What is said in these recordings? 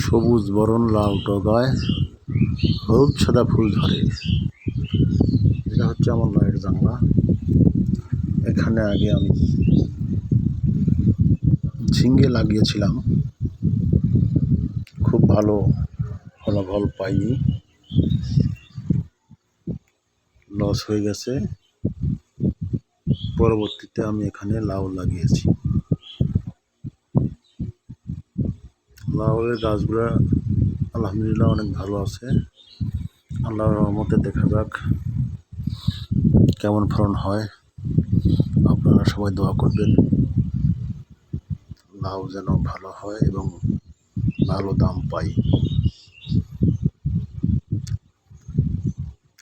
সবুজ বরণ লাল ডগায় হলুদ সাদা ফুল ধরে। এটা হচ্ছে আমার মায়ের জানলা। এখানে আগে আমি ঝিঙ্গে লাগিয়েছিলাম, খুব ভালো ফলাফল পাইনি, লস হয়ে গেছে। পরবর্তীতে আমি এখানে লাউ লাগিয়েছি। লাউয়ের গাছগুলা আলহামদুলিল্লাহ অনেক ভালো আছে। আল্লাহর রহমতে দেখা যাক কেমন ফলন হয়। আপনারা সবাই দোয়া করবেন লাউ যেন ভালো হয় এবং ভালো দাম পাই।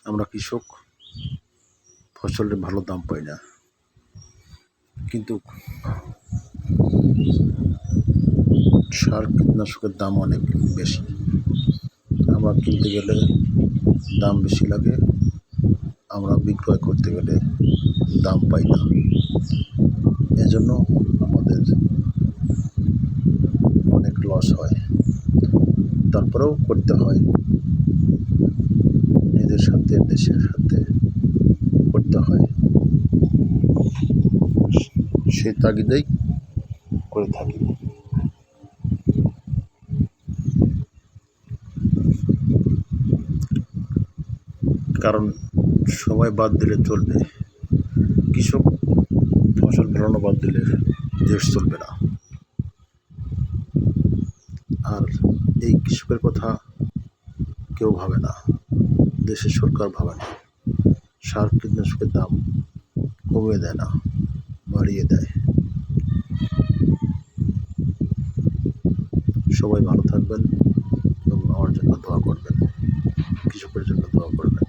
আমরা কৃষক, ফসলের ভালো দাম পাই না, কিন্তু সার কীটনাশকের দাম অনেক বেশি। আমরা কিনতে গেলে দাম বেশি লাগে, আমরা বিক্রয় করতে গেলে দাম পাই না। এজন্য আমাদের অনেক লস হয়। তারপরেও করতে হয়, নিজের সাথে দেশের সাথে করতে হয়, সেই তাগিদেই করে থাকি। কারণ সময় বাদ দিলে চলবে, কৃষক ফসল ফলানো বাদ দিলে দেশ চলবে না। আর এই কৃষকের কথা কেউ ভাবে না, দেশের সরকার ভাবে না। সার কীটনাশকের দাম কমিয়ে দেয় না, বাড়িয়ে দেয়। সবাই ভালো থাকবেন এবং আমার জন্য দোয়া করবেন, কৃষকের জন্য দোয়া করবেন।